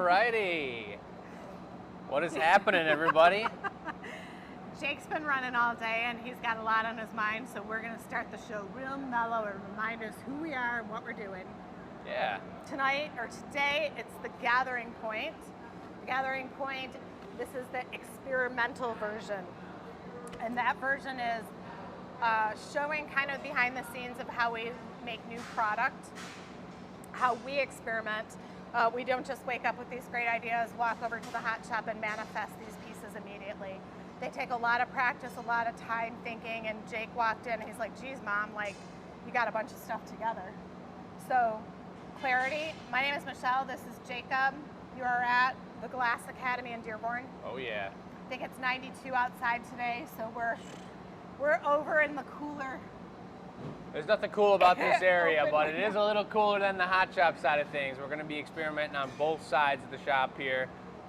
righty. What is happening, everybody? Jake's been running all day and he's got a lot on his mind, so we're going to start the show real mellow and remind us who we are and what we're doing. Yeah. Tonight, or today, it's the Gathering Point. The Gathering Point, this is the experimental version. And that version is showing kind of behind the scenes of how we make new product, how we experiment. We don't just wake up with these great ideas, walk over to the hot shop and manifest these pieces immediately. They take a lot of practice, a lot of time thinking, and Jake walked in and he's like, geez, Mom, like, you got a bunch of stuff together. So, clarity. My name is Michelle, this is Jacob. You are at the Glass Academy in Dearborn. Oh yeah. I think it's 92 outside today, so we're over in the cooler. There's nothing cool about this area, but it is a little cooler than the hot shop side of things. We're going to be experimenting on both sides of the shop here,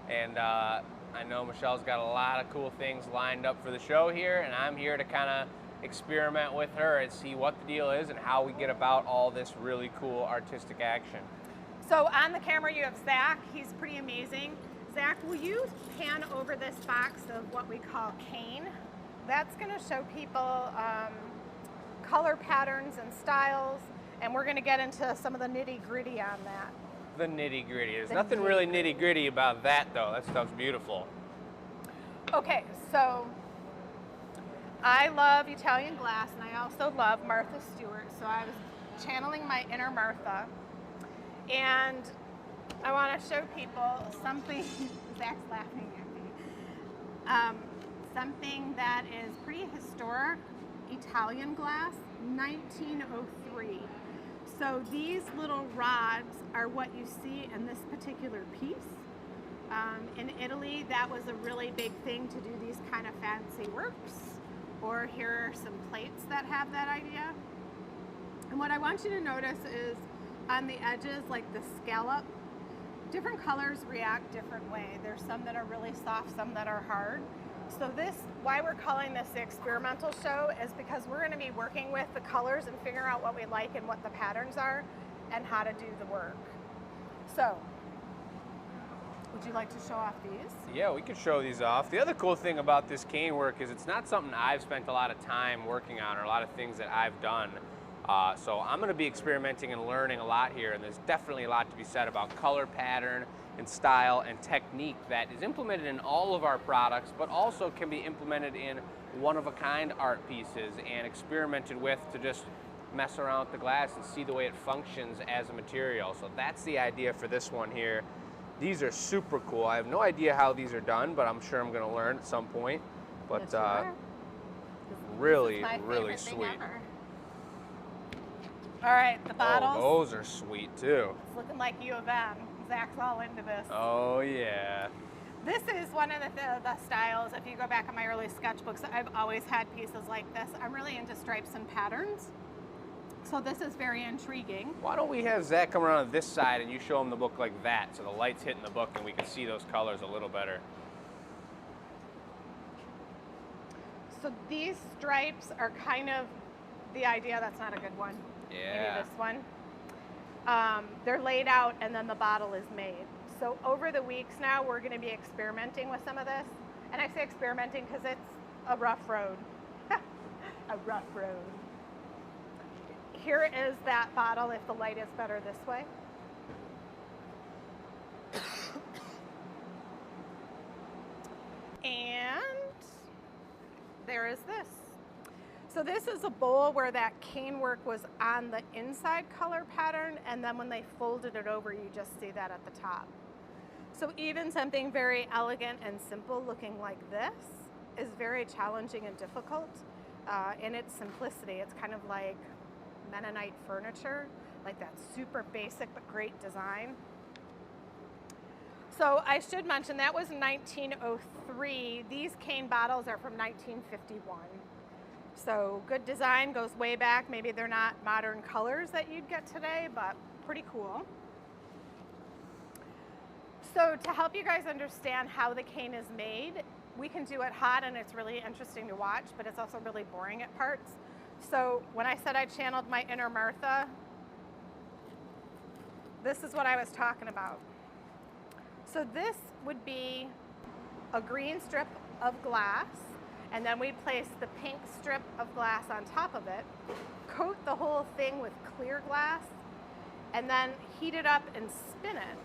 and I know Michelle's got a lot of cool things lined up for the show here, and I'm here to kind of experiment with her and see what the deal is and how we get about all this really cool artistic action. So on the camera you have Zach. He's pretty amazing. Zach, will you pan over this box of what we call cane? That's going to show people color patterns and styles, and we're going to get into some of the nitty-gritty on that. The nitty-gritty. There's nothing really nitty-gritty about that, though. That stuff's beautiful. Okay, so I love Italian glass, and I also love Martha Stewart, so I was channeling my inner Martha, and I want to show people something. Zach's laughing at me. Something that is pretty historic. Italian glass, 1903. So these little rods are what you see in this particular piece. In Italy, that was a really big thing to do these kind of fancy works. Or here are some plates that have that idea. And what I want you to notice is on the edges, like the scallop, different colors react different way. There's some that are really soft, some that are hard. So this, why we're calling this the experimental show is because we're going to be working with the colors and figure out what we like and what the patterns are and how to do the work. So, would you like to show off these? Yeah, we could show these off. The other cool thing about this cane work is it's not something I've spent a lot of time working on or a lot of things that I've done. So I'm going to be experimenting and learning a lot here, and there's definitely a lot to be said about color pattern and style and technique that is implemented in all of our products, but also can be implemented in one-of-a-kind art pieces and experimented with to just mess around with the glass and see the way it functions as a material. So that's the idea for this one here. These are super cool. I have no idea how these are done, but I'm sure I'm going to learn at some point. But really, really sweet. All right, the bottles. Oh, those are sweet too. It's looking like U of M. Zach's all into this. Oh yeah. This is one of the styles. If you go back in my early sketchbooks, I've always had pieces like this. I'm really into stripes and patterns. So this is very intriguing. Why don't we have Zach come around to this side and you show him the book like that so the light's hitting the book and we can see those colors a little better. So these stripes are kind of the idea. That's not a good one. Yeah. Maybe this one. They're laid out and then the bottle is made. So over the weeks now, we're going to be experimenting with some of this. And I say experimenting because it's a rough road. A rough road. Here is that bottle if the light is better this way. And there is this. So this is a bowl where that cane work was on the inside color pattern, and then when they folded it over, you just see that at the top. So even something very elegant and simple looking like this is very challenging and difficult in its simplicity. It's kind of like Mennonite furniture, like that super basic but great design. So I should mention that was 1903. These cane bottles are from 1951. So good design, goes way back. Maybe they're not modern colors that you'd get today, but pretty cool. So to help you guys understand how the cane is made, we can do it hot and it's really interesting to watch, but it's also really boring at parts. So when I said I channeled my inner Martha, this is what I was talking about. So this would be a green strip of glass, and then we'd place the pink strip of glass on top of it, coat the whole thing with clear glass, and then heat it up and spin it.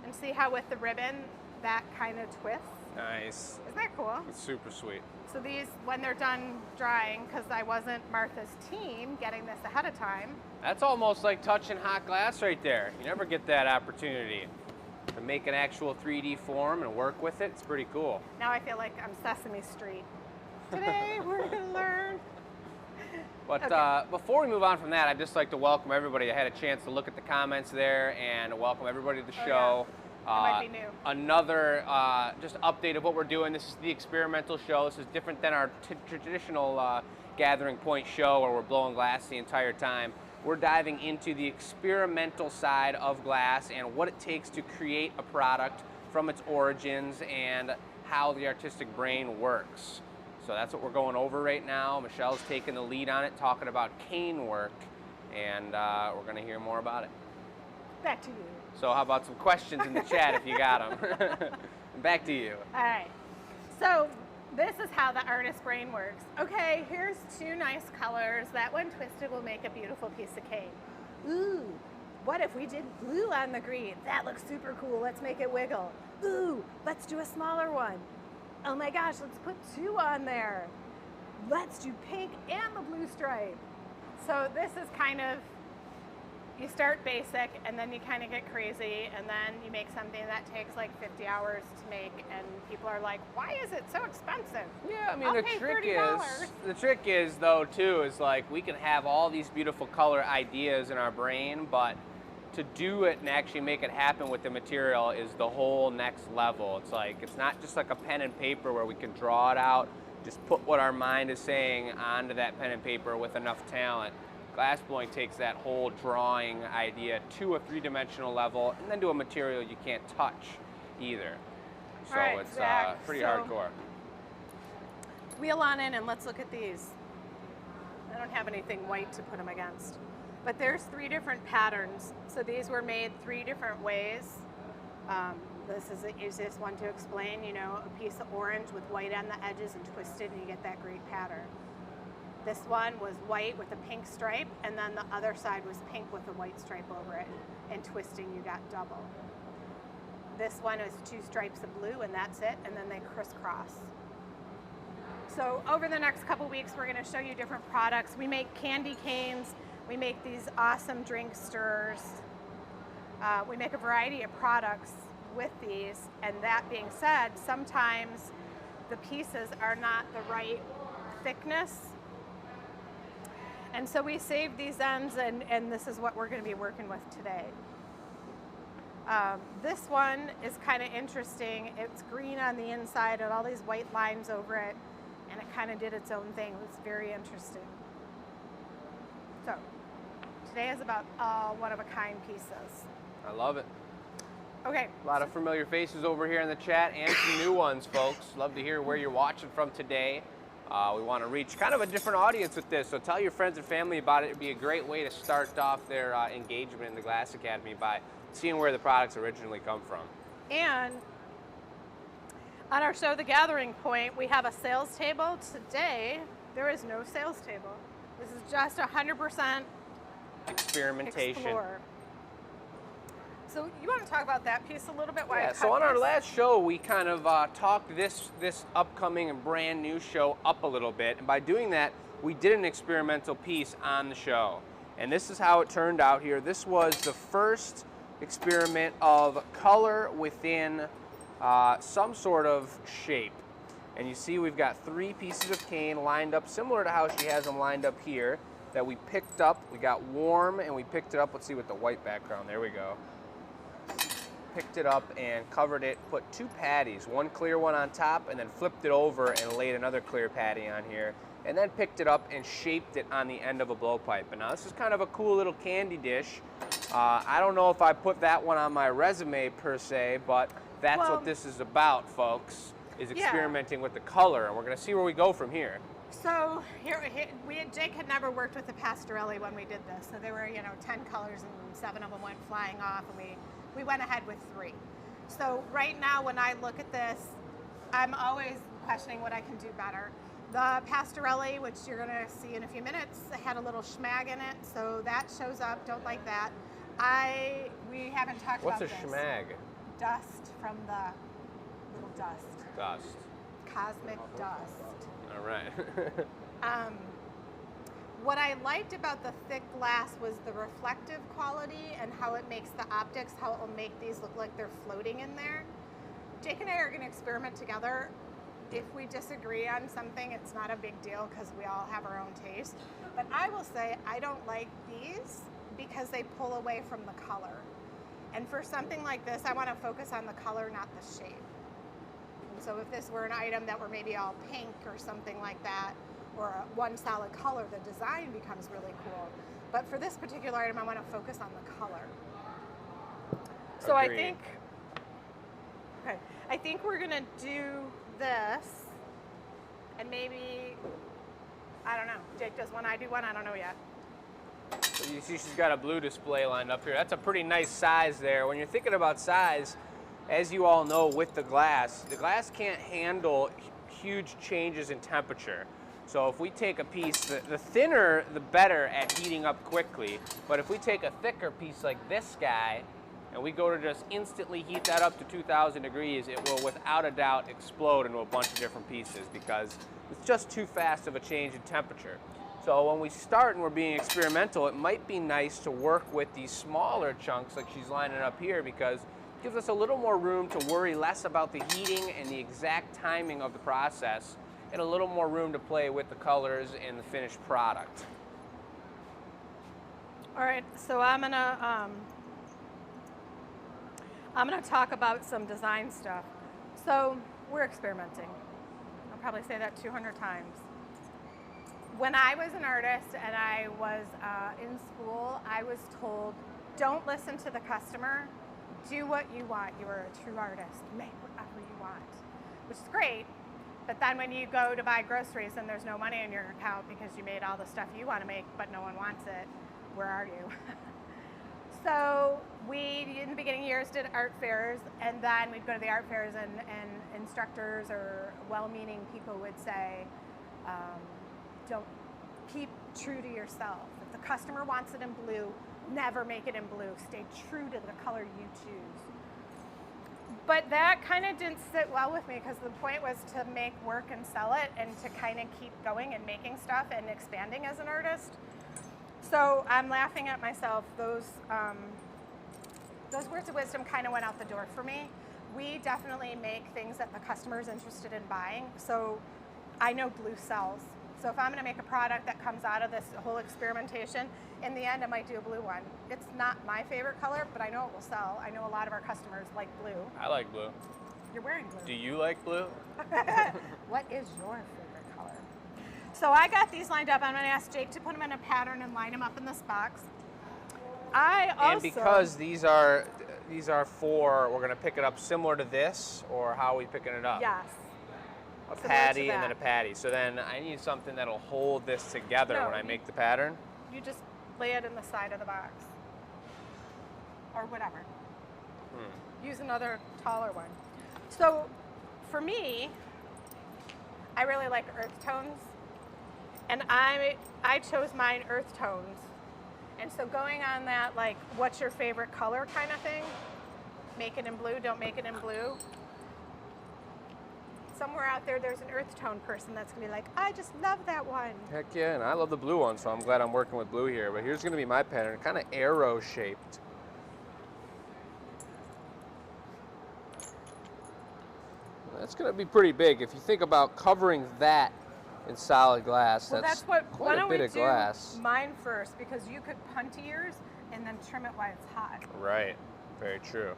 And see how with the ribbon, that kind of twists? Nice. Isn't that cool? It's super sweet. So these, when they're done drying, because I wasn't Martha's team getting this ahead of time. That's almost like touching hot glass right there. You never get that opportunity to make an actual 3D form and work with it. It's pretty cool. Now I feel like I'm Sesame Street. Today we're gonna learn. But Okay. before we move on from that, I'd just like to welcome everybody. I had a chance to look at the comments there and welcome everybody to the show. That might be new. Another just update of what we're doing. This is the experimental show. This is different than our traditional Gathering Point show where we're blowing glass the entire time. We're diving into the experimental side of glass and what it takes to create a product from its origins and how the artistic brain works. So that's what we're going over right now. Michelle's taking the lead on it, talking about cane work, and we're going to hear more about it. Back to you. So how about some questions in the chat if you got them? Back to you. All right. So this is how the artist brain works. Okay, here's two nice colors. That one twisted will make a beautiful piece of cane. Ooh, what if we did blue on the green? That looks super cool. Let's make it wiggle. Ooh, let's do a smaller one. Oh my gosh, let's put two on there. Let's do pink and the blue stripe. So this is kind of, you start basic and then you kind of get crazy and then you make something that takes like 50 hours to make and people are like, why is it so expensive? Yeah, I mean, I'll the pay trick is though too is like we can have all these beautiful color ideas in our brain, but to do it and actually make it happen with the material is the whole next level. It's like, it's not just like a pen and paper where we can draw it out, just put what our mind is saying onto that pen and paper with enough talent. Glassblowing takes that whole drawing idea to a three-dimensional level and then to a material you can't touch either. So All right, it's Zach, pretty so hardcore. wheel on in and let's look at these. I don't have anything white to put them against. But there's three different patterns. So these were made three different ways. This is the easiest one to explain. You know, a piece of orange with white on the edges and twisted and you get that great pattern. This one was white with a pink stripe and then the other side was pink with a white stripe over it. And twisting you got double. This one is two stripes of blue and that's it, and then they crisscross. So over the next couple weeks we're going to show you different products. We make candy canes. We make these awesome drink stirrers. We make a variety of products with these, and that being said, sometimes the pieces are not the right thickness. And so we save these ends, and this is what we're going to be working with today. This one is kind of interesting. It's green on the inside and all these white lines over it, and it kind of did its own thing. It was very interesting. So today is about one-of-a-kind pieces. I love it. Okay. A lot of familiar faces over here in the chat and some new ones, folks. Love to hear where you're watching from today. We want to reach kind of a different audience with this, so tell your friends and family about it. It'd be a great way to start off their engagement in the Glass Academy by seeing where the products originally come from. And on our show, The Gathering Point, we have a sales table. Today, there is no sales table. This is just 100% experimentation. explore. So you want to talk about that piece a little bit? Why Yeah, so on our last show, we kind of talked this upcoming and brand new show up a little bit. And by doing that, we did an experimental piece on the show. And this is how it turned out here. This was the first experiment of color within some sort of shape. And you see we've got three pieces of cane lined up, similar to how she has them lined up here, that we picked up. We got warm and we picked it up. Let's see with the white background. There we go. Picked it up and covered it, put two patties, one clear one on top, and then flipped it over and laid another clear patty on here, and then picked it up and shaped it on the end of a blowpipe. And now this is kind of a cool little candy dish. I don't know if I put that one on my resume per se, but that's what this is about, folks, is experimenting with the color, and we're going to see where we go from here. So Jake had never worked with the Pastorelli when we did this. So there were, 10 colors and 7 of them went flying off, and we went ahead with 3. So right now when I look at this, I'm always questioning what I can do better. The Pastorelli, which you're gonna see in a few minutes, had a little schmag in it, so that shows up, don't like that. We haven't talked about this. What's a schmag? Dust from the little dust. Dust. Cosmic dust. All right. What I liked about the thick glass was the reflective quality and how it makes the optics, how it will make these look like they're floating in there. Jake and I are going to experiment together. If we disagree on something, it's not a big deal because we all have our own taste. But I will say I don't like these because they pull away from the color. And for something like this, I want to focus on the color, not the shape. And so if this were an item that were maybe all pink or something like that, or one solid color, the design becomes really cool. But for this particular item, I want to focus on the color. So Agreed. I think we're gonna do this, and maybe, I don't know, Jake does one, I do one, I don't know yet. So you see she's got a blue display lined up here. That's a pretty nice size there. When you're thinking about size, as you all know with the glass can't handle huge changes in temperature. So if we take a piece, the thinner, the better at heating up quickly. But if we take a thicker piece like this guy, and we go to just instantly heat that up to 2,000 degrees, it will without a doubt explode into a bunch of different pieces because it's just too fast of a change in temperature. So when we start and we're being experimental, it might be nice to work with these smaller chunks like she's lining up here because it gives us a little more room to worry less about the heating and the exact timing of the process, and a little more room to play with the colors and the finished product. All right, so I'm gonna talk about some design stuff. So we're experimenting. I'll probably say that 200 times. When I was an artist and I was in school, I was told, don't listen to the customer, do what you want. You are a true artist, make whatever you want, which is great. But then when you go to buy groceries and there's no money in your account because you made all the stuff you want to make, but no one wants it, where are you? So we, in the beginning years, did art fairs, and then we'd go to the art fairs and instructors or well-meaning people would say, don't, keep true to yourself. If the customer wants it in blue, never make it in blue. Stay true to the color you choose. But that kind of didn't sit well with me because the point was to make work and sell it and to kind of keep going and making stuff and expanding as an artist. So I'm laughing at myself. Those words of wisdom kind of went out the door for me. We definitely make things that the customer is interested in buying. So I know blue sells. So if I'm going to make a product that comes out of this whole experimentation, in the end I might do a blue one. It's not my favorite color, but I know it will sell. I know a lot of our customers like blue. I like blue. You're wearing blue. Do you like blue? What is your favorite color? So I got these lined up. I'm going to ask Jake to put them in a pattern and line them up in this box. And because these are for, we're going to pick it up similar to this, or how are we picking it up? Yes. A patty and then a patty. So then I need something that'll hold this together when I make the pattern. You just lay it in the side of the box. Or whatever. Use another taller one. So for me, I really like earth tones. And I chose mine earth tones. And so going on that, like, what's your favorite color kind of thing? Make it in blue, don't make it in blue. Somewhere out there, there's an earth tone person that's gonna be like, I just love that one. Heck yeah, and I love the blue one, so I'm glad I'm working with blue here. But here's gonna be my pattern, kind of arrow shaped. That's gonna be pretty big. If you think about covering that in solid glass, well, that's why quite a don't bit we of do glass. mine first, because you could punty yours and then trim it while it's hot. Right, very true.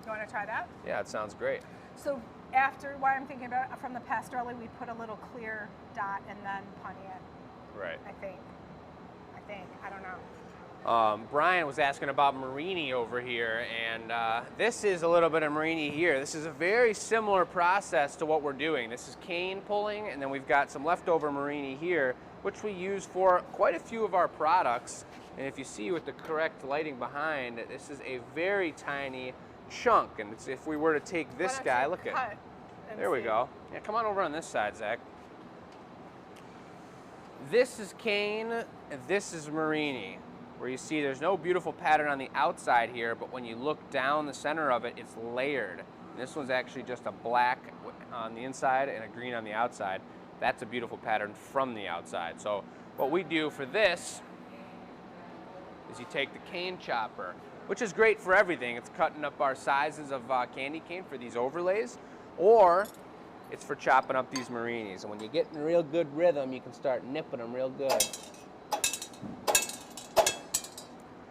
You wanna try that? Yeah, it sounds great. So after, why I'm thinking about it, from the Pastorelli, we put a little clear dot and then punty it. Right. I think, I don't know. Brian was asking about Marini over here, and this is a little bit of Marini here. This is a very similar process to what we're doing. This is cane pulling, and then we've got some leftover Marini here, which we use for quite a few of our products. And if you see with the correct lighting behind, this is a very tiny chunk. And it's, if we were to take this guy, look at, there we go. Yeah, come on over on this side, Zach. This is cane, and this is Marini, where you see there's no beautiful pattern on the outside here, but when you look down the center of it, it's layered. And this one's actually just a black on the inside and a green on the outside. That's a beautiful pattern from the outside. So what we do for this is you take the cane chopper, which is great for everything. It's cutting up our sizes of candy cane for these overlays, or it's for chopping up these Marinis. And when you get in a real good rhythm, you can start nipping them real good.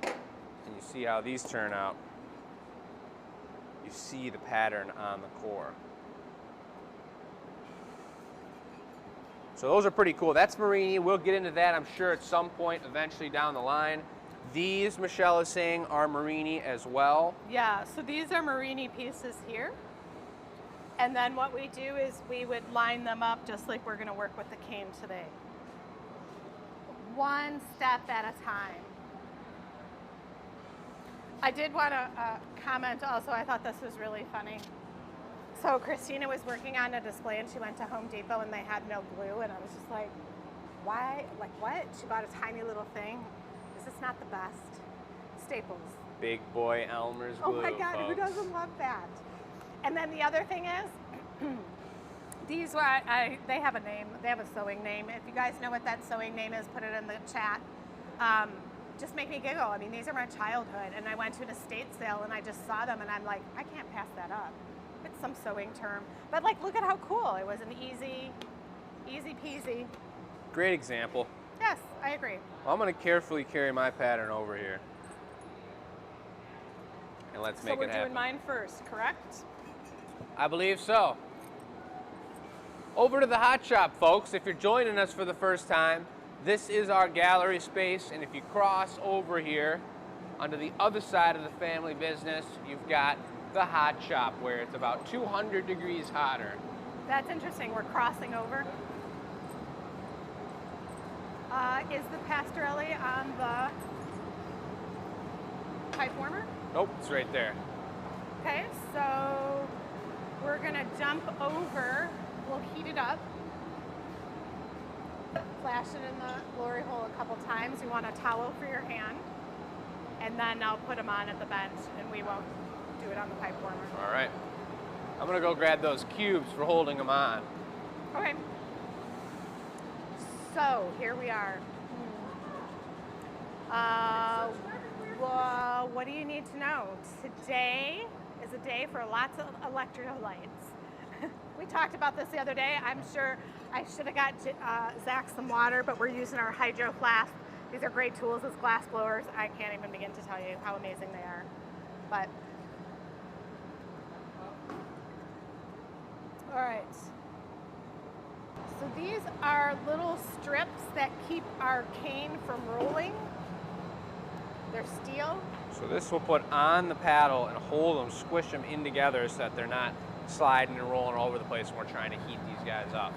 And you see how these turn out. You see the pattern on the core. So those are pretty cool. That's Marini. We'll get into that, I'm sure, at some point eventually down the line. These, Michelle is saying, are Marini as well. Yeah, so these are Marini pieces here. And then what we do is we would line them up just like we're gonna work with the cane today. One step at a time. I did want to comment also, I thought this was really funny. So Christina was working on a display and she went to Home Depot and they had no glue, and I was just like, why, like what? She bought a tiny little thing. Is this not the best? Staples. Big boy Elmer's glue. Oh my God, folks. who doesn't love that? And then the other thing is, these were, they have a name, they have a sewing name. If you guys know what that sewing name is, put it in the chat. Just make me giggle. I mean, these are my childhood, and I went to an estate sale and I just saw them and I'm like, I can't pass that up. It's some sewing term. But like, look at how cool. It was an easy peasy. Great example. Yes, I agree. Well, I'm going to carefully carry my pattern over here. And let's make it happen. So we're doing mine first, correct? I believe so. Over to the hot shop, folks. If you're joining us for the first time, this is our gallery space, and if you cross over here onto the other side of the family business, you've got the hot shop, where it's about 200 degrees hotter. That's interesting. We're crossing over. Is the Pastorelli on the pipe warmer? Nope, it's right there. Okay, so we're gonna jump over. We'll heat it up. Flash it in the glory hole a couple times. You want a towel for your hand. And then I'll put them on at the bench and we won't do it on the pipe warmer. All right. I'm gonna go grab those cubes for holding them on. Okay. So here we are. Well, what do you need to know? Today is a day for lots of electrolytes. We talked about this the other day. I'm sure I should have got Zach some water, but we're using our Hydro Flask. These are great tools as glass blowers. I can't even begin to tell you how amazing they are. But, all right. So these are little strips that keep our cane from rolling. They're steel. So this will put on the paddle and hold them, squish them in together so that they're not sliding and rolling all over the place when we're trying to heat these guys up.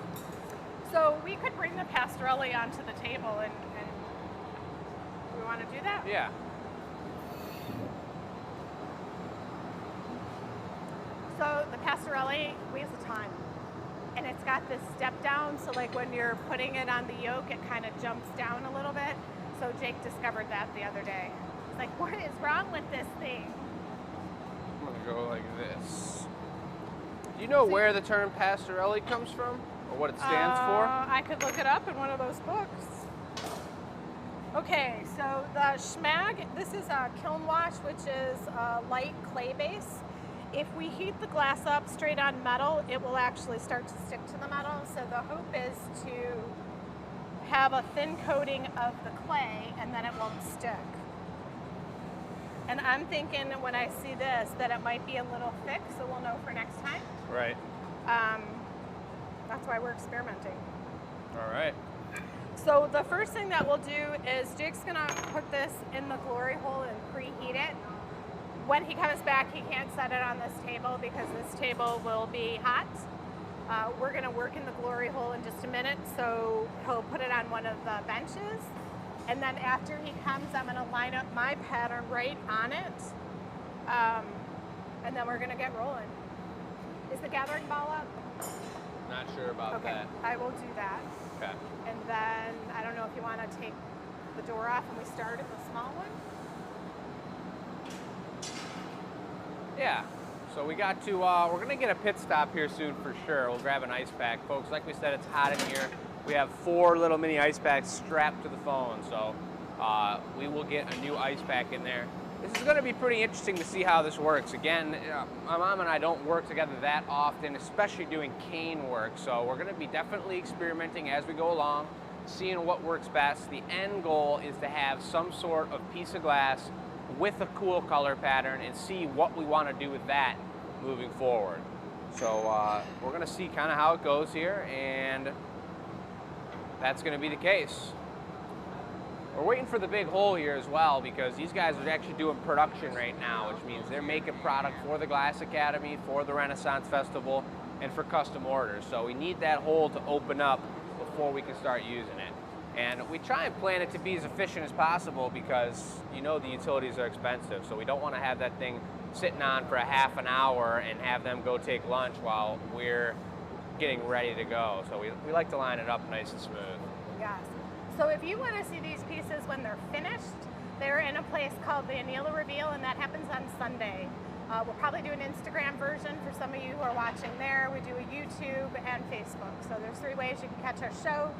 So we could bring the Pastorelli onto the table and we want to do that? Yeah. So the Pastorelli weighs a ton. And it's got this step down, so like when you're putting it on the yoke, it kind of jumps down a little bit. So Jake discovered that the other day. He's like, what is wrong with this thing? I'm gonna go like this. Do you know where the term Pastorelli comes from, or what it stands for? I could look it up in one of those books. Okay, so the Schmag, this is a kiln wash, which is a light clay base. If we heat the glass up straight on metal, it will actually start to stick to the metal. So the hope is to have a thin coating of the clay and then it won't stick. And I'm thinking when I see this that it might be a little thick, so we'll know for next time. Right. That's why we're experimenting. All right. So the first thing that we'll do is Jake's gonna put this in the glory hole and preheat it. When he comes back, he can't set it on this table because this table will be hot. We're gonna work in the glory hole in just a minute, so he'll put it on one of the benches. And then after he comes, I'm gonna line up my pattern right on it. And then we're gonna get rolling. Is the gathering ball up? Not sure about that. I will do that. Okay. And then, I don't know if you wanna take the door off and we start at the small one? Yeah. So we got to, we're gonna get a pit stop here soon for sure. We'll grab an ice pack. Folks, like we said, it's hot in here. We have 4 little mini ice packs strapped to the phone, so we will get a new ice pack in there. This is gonna be pretty interesting to see how this works. Again, my mom and I don't work together that often, especially doing cane work, so we're gonna be definitely experimenting as we go along, seeing what works best. The end goal is to have some sort of piece of glass with a cool color pattern and see what we wanna do with that moving forward. So we're gonna see kind of how it goes here, and that's going to be the case. We're waiting for the big hole here as well because these guys are actually doing production right now, which means they're making product for the Glass Academy, for the Renaissance Festival, and for custom orders. So we need that hole to open up before we can start using it. And we try and plan it to be as efficient as possible because you know the utilities are expensive. So we don't want to have that thing sitting on for a half an hour and have them go take lunch while we're getting ready to go. So we like to line it up nice and smooth. Yes. So if you want to see these pieces when they're finished, they're in a place called the Anila Reveal, and that happens on Sunday. We'll probably do an Instagram version for some of you who are watching there. We do a YouTube and Facebook. So there's 3 ways you can catch our show.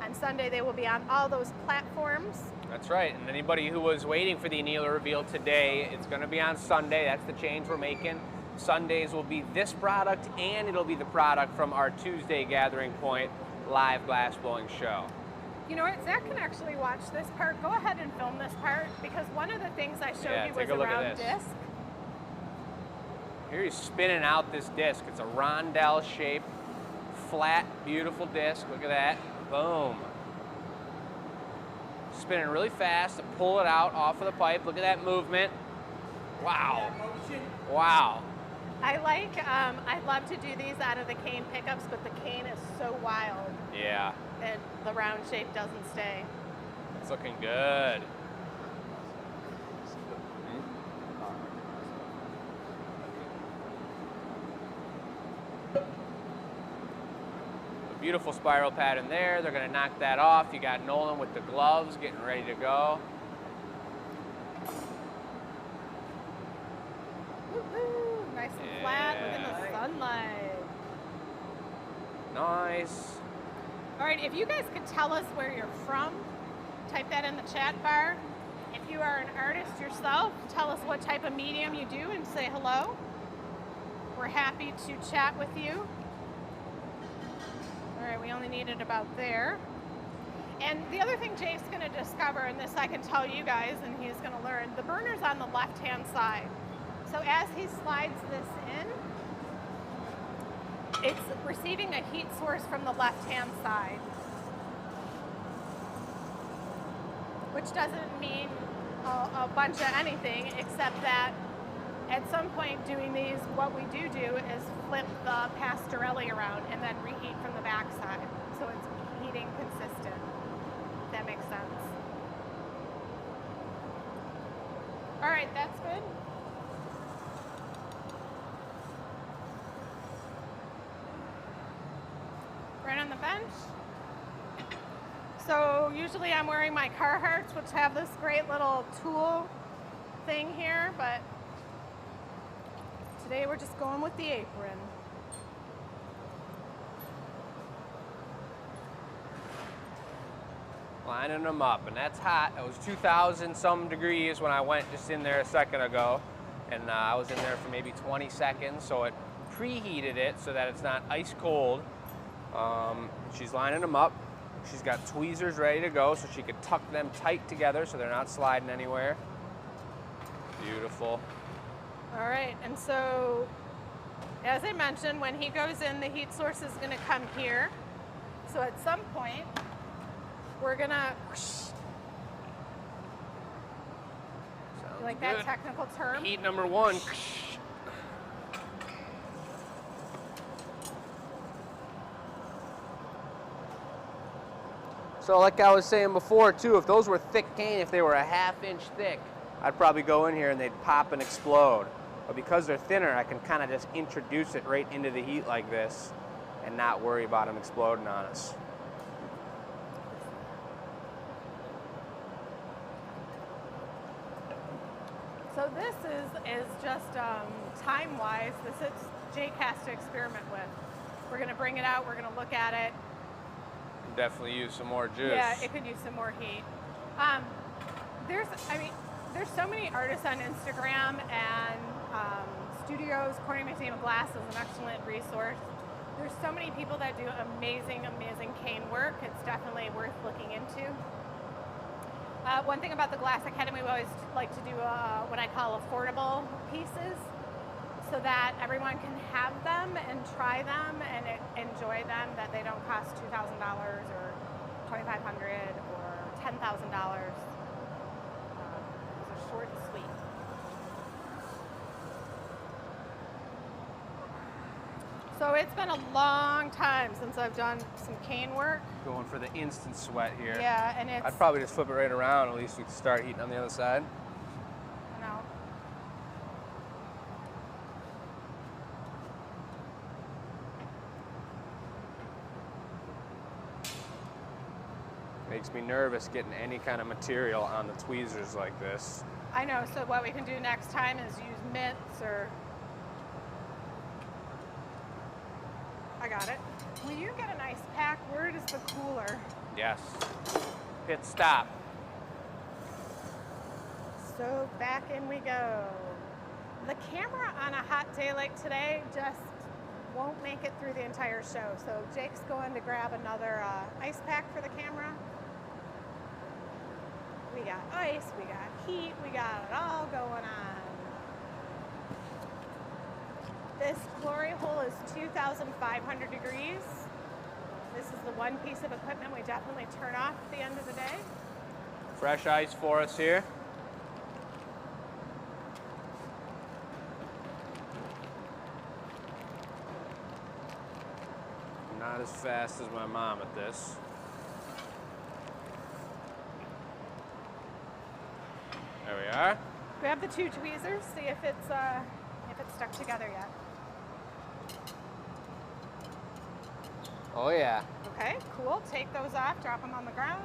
On Sunday, they will be on all those platforms. That's right. And anybody who was waiting for the Anila Reveal today, it's going to be on Sunday. That's the change we're making. Sundays will be this product, and it'll be the product from our Tuesday Gathering Point live glass blowing show. You know what, Zach can actually watch this part. Go ahead and film this part, because one of the things I showed you was around disc. Here he's spinning out this disc. It's a rondelle shape, flat, beautiful disc. Look at that. Boom. Spinning really fast to pull it out off of the pipe. Look at that movement. Wow. Wow. I love to do these out of the cane pickups, but the cane is so wild. Yeah. And the round shape doesn't stay. It's looking good. A beautiful spiral pattern there. They're going to knock that off. You got Nolan with the gloves getting ready to go. Woo-hoo. Nice and flat within the sunlight. Nice. All right, if you guys could tell us where you're from, type that in the chat bar. If you are an artist yourself, tell us what type of medium you do and say hello. We're happy to chat with you. All right, we only need it about there. And the other thing Jake's gonna discover, and this I can tell you guys, and he's gonna learn, the burner's on the left-hand side. So as he slides this in, it's receiving a heat source from the left-hand side, which doesn't mean a bunch of anything, except that at some point doing these, what we do is flip the Pastorelli around and then reheat from the back side. So it's heating consistent, if that makes sense. All right, that's good. Right on the bench. So usually I'm wearing my Carhartts, which have this great little tool thing here, but today we're just going with the apron. Lining them up, and that's hot. It was 2,000 some degrees when I went just in there a second ago, and I was in there for maybe 20 seconds, so it preheated it so that it's not ice cold. She's lining them up. She's got tweezers ready to go so she can tuck them tight together so they're not sliding anywhere. Beautiful. All right, and so as I mentioned, when he goes in, the heat source is going to come here. So at some point, we're gonna, Sounds you like good. that technical term? Heat number 1. So like I was saying before too, if those were thick cane, if they were a ½ inch thick, I'd probably go in here and they'd pop and explode. But because they're thinner, I can kind of just introduce it right into the heat like this and not worry about them exploding on us. So this is just time-wise, this is Jake has to experiment with. We're gonna bring it out, we're gonna look at it. Definitely use some more juice. Yeah, it could use some more heat. There's so many artists on Instagram and studios. Corning Museum of Glass is an excellent resource. There's so many people that do amazing, amazing cane work. It's definitely worth looking into. One thing about the Glass Academy, we always like to do what I call affordable pieces, so that everyone can have them and try them and enjoy them, that they don't cost $2,000 or $2,500 or $10,000. Those are short and sweet. So it's been a long time since I've done some cane work. Going for the instant sweat here. Yeah, and it's, I'd probably just flip it right around. At least we can start heating on the other side. you know, Makes me nervous getting any kind of material on the tweezers like this. I know, so what we can do next time is use mitts or... I got it. Will you get an ice pack? Where is the cooler? Yes. Hit stop. So back in we go. The camera on a hot day like today just won't make it through the entire show. So Jake's going to grab another ice pack for the camera. We got ice, we got heat, we got it all going on. This glory hole is 2,500 degrees. This is the one piece of equipment we definitely turn off at the end of the day. Fresh ice for us here. Not as fast as my mom at this. There we are. Grab the two tweezers, see if it's stuck together yet. Oh yeah. Okay, cool. Take those off, drop them on the ground.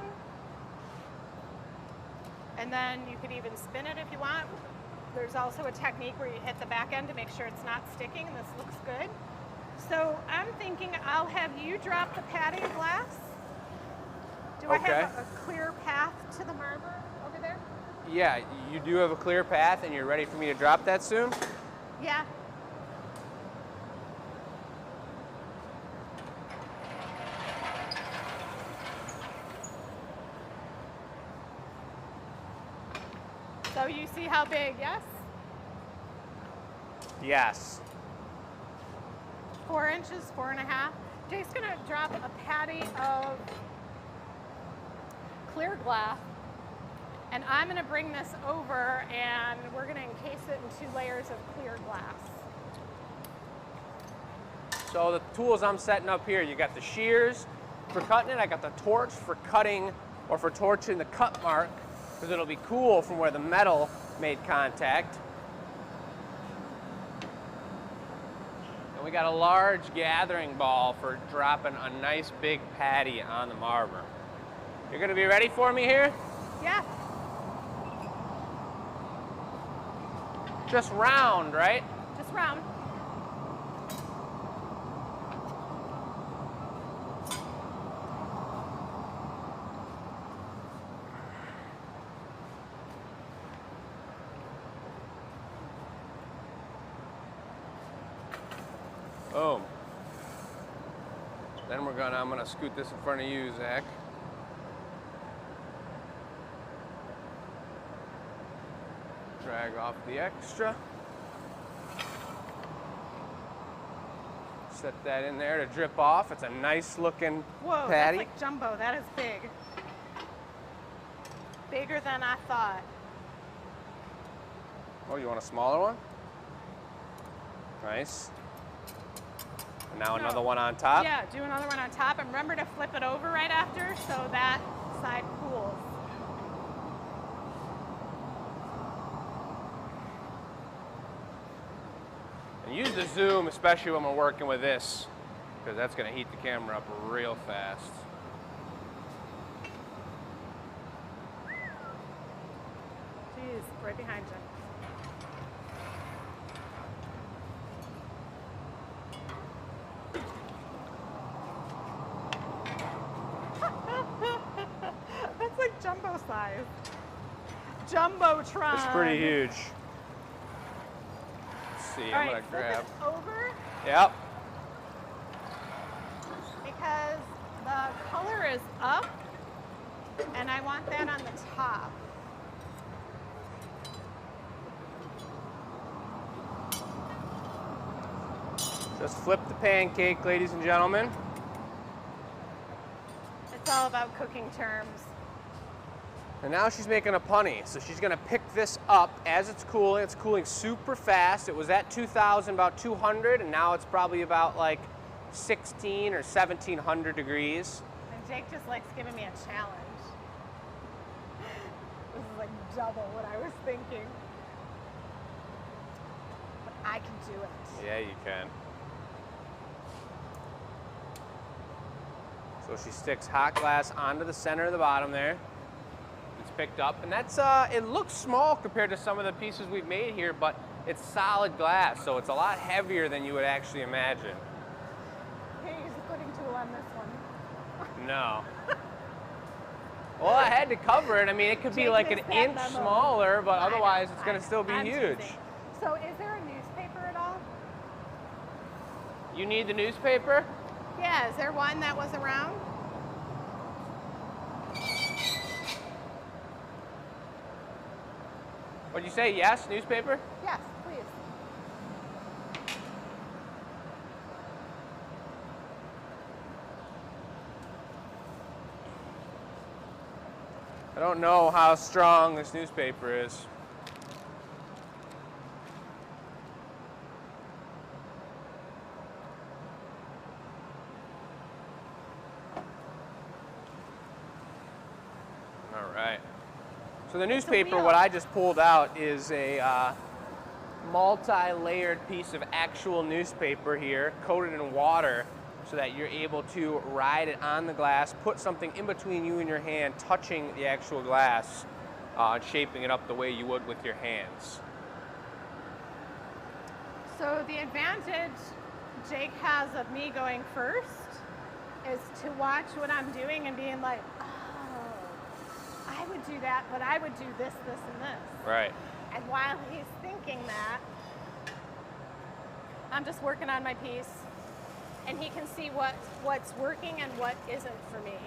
And then you could even spin it if you want. There's also a technique where you hit the back end to make sure it's not sticking, and this looks good. So I'm thinking I'll have you drop the patty of glass. Do I have a clear path to the marble over there? Yeah, you do have a clear path and you're ready for me to drop that soon? Yeah. So you see how big, yes? Yes. 4 inches, 4.5. Jake's gonna drop a patty of clear glass, and I'm gonna bring this over and we're gonna encase it in 2 layers of clear glass. So the tools I'm setting up here, you got the shears for cutting it, I got the torch for cutting or for torching the cut mark, because it'll be cool from where the metal made contact. And we got a large gathering ball for dropping a nice big patty on the marble. You're gonna be ready for me here? Yeah. Just round, right? Just round. Boom. Then I'm gonna scoot this in front of you, Zach. Drag off the extra. Set that in there to drip off. It's a nice looking Whoa, patty. that's like jumbo. That is big. bigger than I thought. Oh, you want a smaller one? Nice. And now another one on top? Yeah, do another one on top. And remember to flip it over right after so that side cools. And use the zoom, especially when we're working with this, because that's going to heat the camera up real fast. Jeez, right behind you. That's like jumbo size. Jumbotron. It's pretty huge. Let's see, All I'm right, going to flip grab. it over Yep. because the color is up and I want that on the top. Just flip the pancake, ladies and gentlemen. It's all about cooking terms. And now she's making a punny. So she's gonna pick this up as it's cooling. It's cooling super fast. It was at 2,000, about 200, and now it's probably about like 16 or 1,700 degrees. And Jake just likes giving me a challenge. This is like double what I was thinking. But I can do it. Yeah, you can. So she sticks hot glass onto the center of the bottom there. It's picked up, and that's it looks small compared to some of the pieces we've made here, but it's solid glass, so it's a lot heavier than you would actually imagine. Can't use a cutting tool on this one. No. Well, I had to cover it. I mean, it could be Jake like an missed that inch memo. smaller, but I know, otherwise it's going to still be I'm huge. teasing. So is there a newspaper at all? You need the newspaper? Yeah, is there one that was around? What'd you say? Yes, newspaper? Yes, please. I don't know how strong this newspaper is. All right. So the newspaper, wheel. what I just pulled out is a multi-layered piece of actual newspaper here, coated in water, so that you're able to ride it on the glass, put something in between you and your hand, touching the actual glass, and shaping it up the way you would with your hands. So the advantage Jake has of me going first is to watch what I'm doing and being like, oh, I would do that, but I would do this, this, and this. Right. And while he's thinking that, I'm just working on my piece, and he can see what's working and what isn't for me,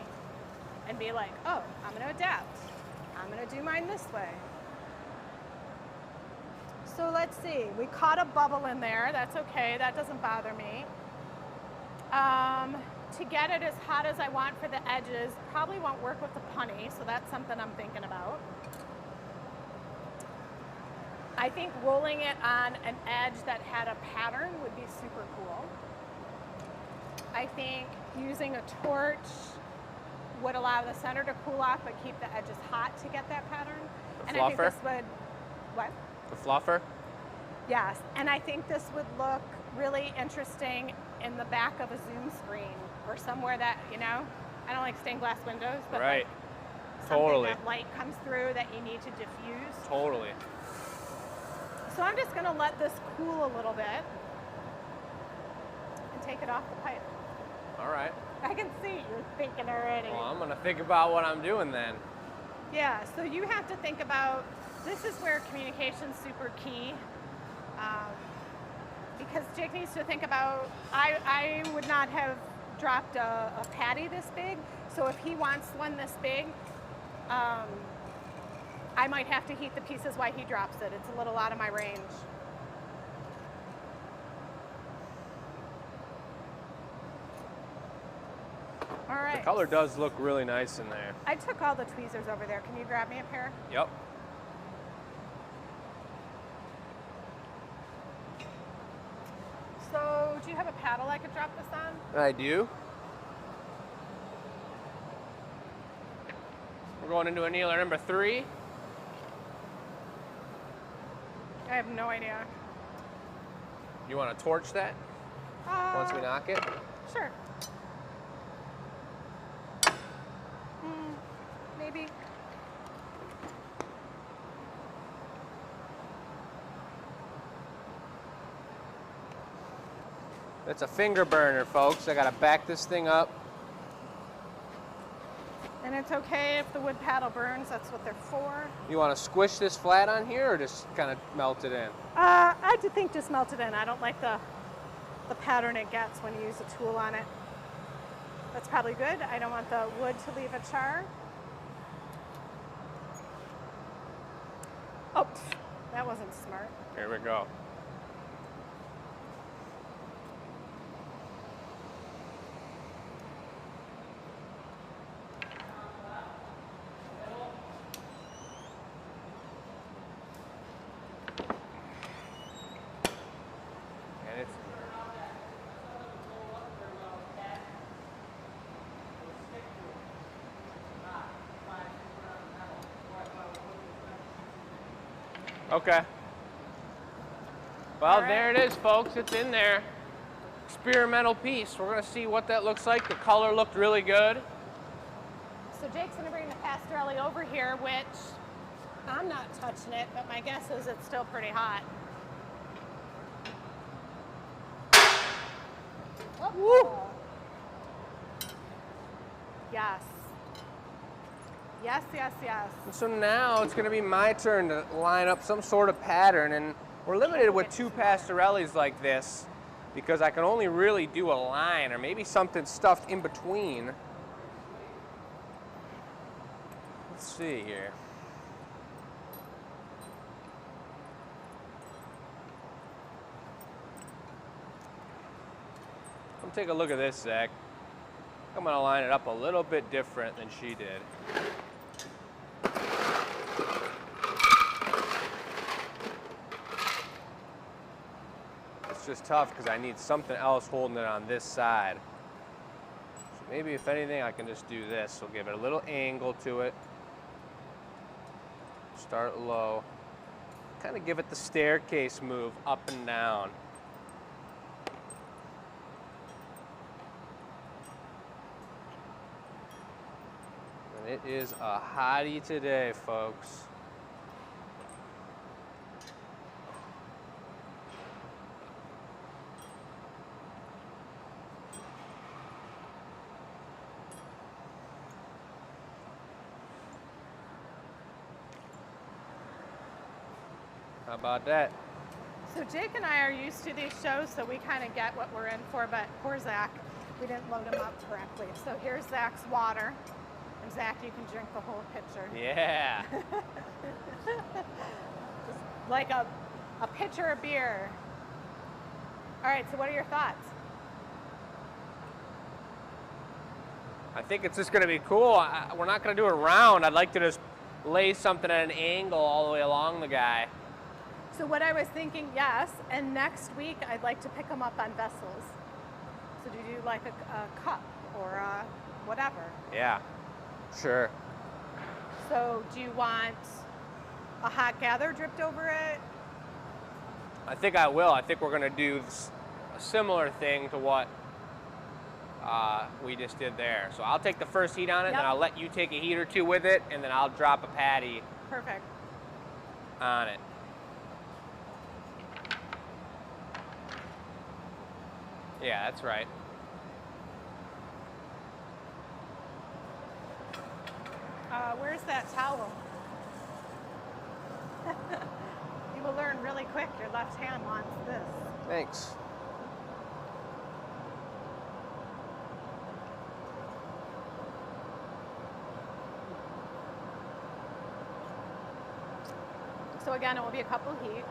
and be like, oh, I'm going to adapt. I'm going to do mine this way. So let's see. We caught a bubble in there. That's okay. That doesn't bother me. To get it as hot as I want for the edges, probably won't work with the punny, so that's something I'm thinking about. I think rolling it on an edge that had a pattern would be super cool. I think using a torch would allow the center to cool off but keep the edges hot to get that pattern. The and I think fluffer? this would, what? The fluffer? Yes, and I think this would look really interesting in the back of a Zoom screen or somewhere that, you know, I don't like stained glass windows, but Right. like Totally. something that light comes through that you need to diffuse. Totally. So I'm just gonna let this cool a little bit and take it off the pipe. All right. I can see you're thinking already. Well, I'm going to think about what I'm doing then. Yeah, so you have to think about, this is where communication's super key. Because Jake needs to think about, I would not have dropped a patty this big, so if he wants one this big, I might have to heat the pieces while he drops it. It's a little out of my range. All right. The color does look really nice in there. I took all the tweezers over there. Can you grab me a pair? Yep. So, do you have a paddle I could drop this on? I do. We're going into annealer number 3. I have no idea. You want to torch that once we knock it? Sure. Maybe. It's a finger burner, folks. I gotta back this thing up. And it's okay if the wood paddle burns. That's what they're for. You want to squish this flat on here, or just kind of melt it in? I do think just melt it in. I don't like the pattern it gets when you use a tool on it. That's probably good. I don't want the wood to leave a char. Oh, that wasn't smart. Here we go. And it's okay. Well, All right. there it is, folks. It's in there. Experimental piece. We're going to see what that looks like. The color looked really good. So Jake's gonna bring the Pastorelli over here, which I'm not touching it, but my guess is it's still pretty hot. Woo! Yes. Yes, yes, yes. So now it's going to be my turn to line up some sort of pattern, and we're limited with 2 Pastorellis like this because I can only really do a line or maybe something stuffed in between. Let's see here. Come take a look at this, Zach. I'm going to line it up a little bit different than she did. It's just tough because I need something else holding it on this side. So maybe if anything, I can just do this. So give it a little angle to it. Start low. Kind of give it the staircase move up and down. And it is a hottie today, folks. How about that? So Jake and I are used to these shows, so we kind of get what we're in for, but poor Zach, we didn't load him up correctly. So here's Zach's water. And Zach, you can drink the whole pitcher. Yeah. Just like a pitcher of beer. All right, so what are your thoughts? I think it's just going to be cool. We're not going to do it round. I'd like to just lay something at an angle all the way along the guy. So what I was thinking, yes, and next week I'd like to pick them up on vessels. So do you do like a cup or whatever? Yeah, sure. So do you want a hot gather dripped over it? I think I will. I think we're going to do a similar thing to what we just did there. So I'll take the first heat on it, Yep. then I'll let you take a heat or two with it, and then I'll drop a patty Perfect. on it. Yeah, that's right. Where's that towel? You will learn really quick. Your left hand wants this. Thanks. So again, it will be a couple heats.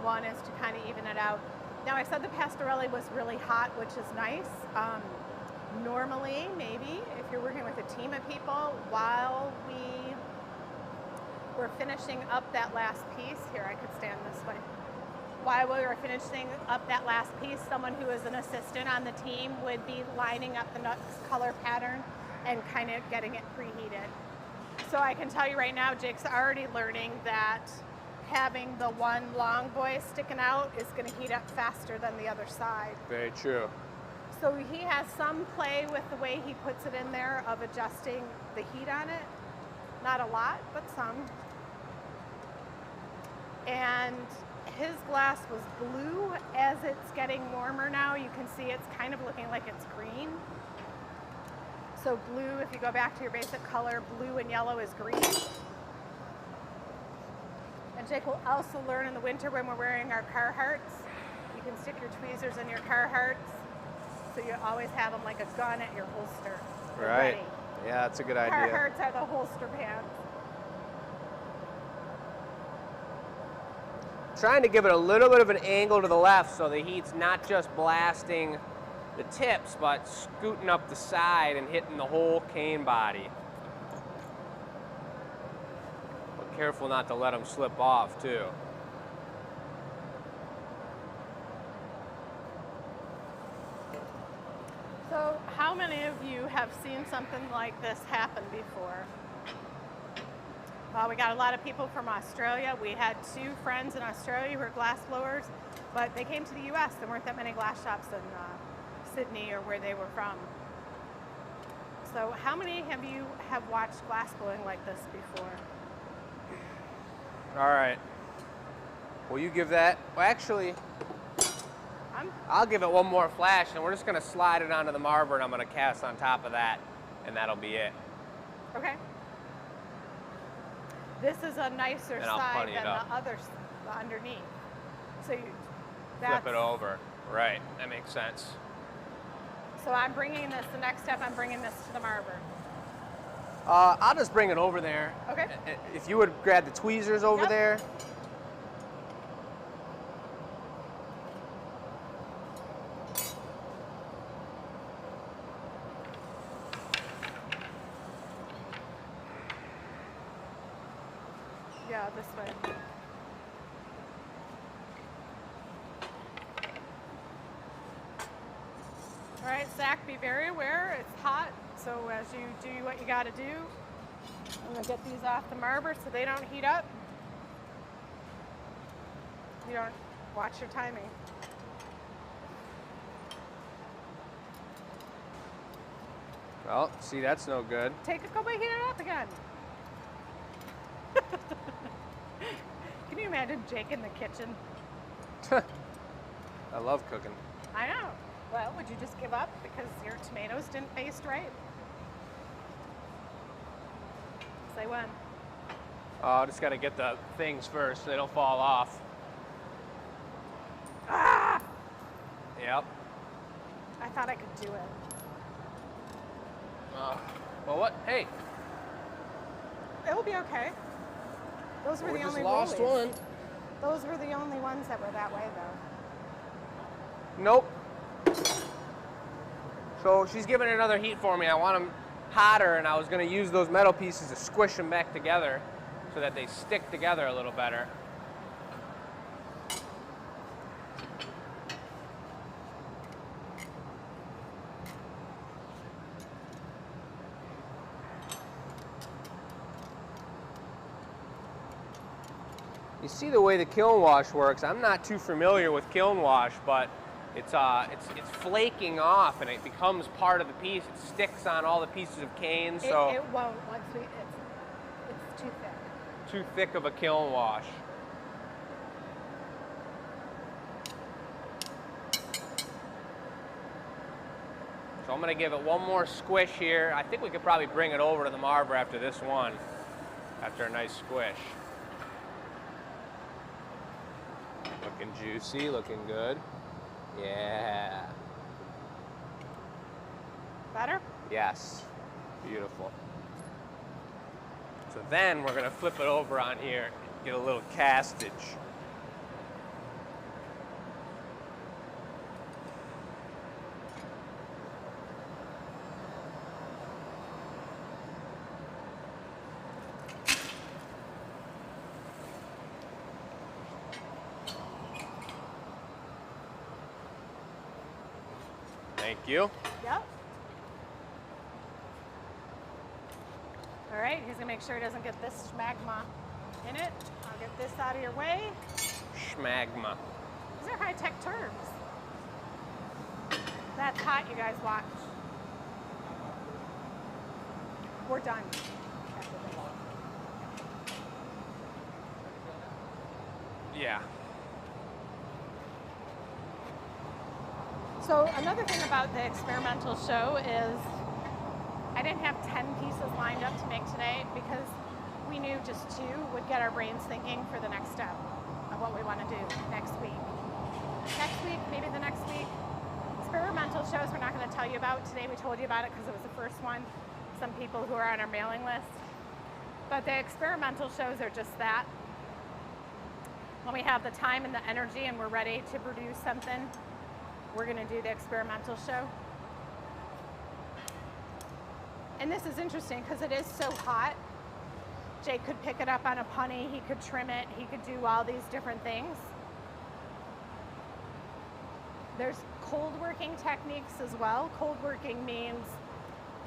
One is to kind of even it out. Now I said the Pastorelli was really hot, which is nice. Normally, maybe, if you're working with a team of people, while we were finishing up that last piece, here I could stand this way. While we were finishing up that last piece, someone who is an assistant on the team would be lining up the next color pattern and kind of getting it preheated. So I can tell you right now, Jake's already learning that having the one long boy sticking out is going to heat up faster than the other side. Very true. So he has some play with the way he puts it in there of adjusting the heat on it. Not a lot, but some. And his glass was blue. As it's getting warmer now, you can see it's kind of looking like it's green. So blue, if you go back to your basic color, blue and yellow is green. And Jake will also learn in the winter when we're wearing our Carhartts, you can stick your tweezers in your Carhartts, so you always have them like a gun at your holster. Right. Ready. Yeah, that's a good idea. Carhartts are the holster pants. Trying to give it a little bit of an angle to the left so the heat's not just blasting the tips, but scooting up the side and hitting the whole cane body. But careful not to let them slip off too. So how many of you have seen something like this happen before? Well, we got a lot of people from Australia. We had 2 friends in Australia who were glass blowers, but they came to the US. There weren't that many glass shops in Sydney or where they were from. So how many of you have watched glass blowing like this before? All right. Will you give that? Well, actually, I'll give it one more flash, and we're just going to slide it onto the marber, and I'm going to cast on top of that, and that'll be it. Okay. This is a nicer And I'll side putty it than up. the other the underneath. So you Flip it over. Right. That makes sense. So I'm bringing this, the next step, I'm bringing this to the marber. I'll just bring it over there. Okay. If you would grab the tweezers over Yep. there. Yeah, this way. All right, Zach, be very aware. It's hot, so as you do what you got to do, I'm going to get these off the marber so they don't heat up. You don't watch your timing. Well, see, that's no good. Take a couple, heat it up again. Can you imagine Jake in the kitchen? I love cooking. I know. Well, would you just give up because your tomatoes didn't baste right? Say when. Oh, just got to get the things first so they don't fall off. Ah! Yep. I thought I could do it. Well, what? Hey, It'll be okay. Those were we the just only lost rollies. one. Those were the only ones that were that way, though. Nope. So she's giving it another heat for me. I want them hotter, and I was going to use those metal pieces to squish them back together so that they stick together a little better. You see the way the kiln wash works. I'm not too familiar with kiln wash, but it's flaking off and it becomes part of the piece. It sticks on all the pieces of cane, so It won't once it's too thick. too thick of a kiln wash. So I'm gonna give it one more squish here. I think we could probably bring it over to the marber after this one, after a nice squish. Looking juicy, looking good. Yeah. Better? Yes. Beautiful. So then we're gonna flip it over on here, get a little castage. Thank you. Yep. All right, he's gonna make sure he doesn't get this schmagma in it. I'll get this out of your way. Schmagma. These are high-tech terms. That's hot, you guys watch. We're done. Yeah. So another thing about the experimental show is I didn't have 10 pieces lined up to make today because we knew just 2 would get our brains thinking for the next step of what we want to do next week. Next week, maybe the next week. Experimental shows we're not going to tell you about. Today we told you about it because it was the first one. Some people who are on our mailing list. But the experimental shows are just that. When we have the time and the energy and we're ready to produce something, we're going to do the experimental show. And this is interesting because it is so hot. Jake could pick it up on a punny, he could trim it, he could do all these different things. There's cold working techniques as well. Cold working means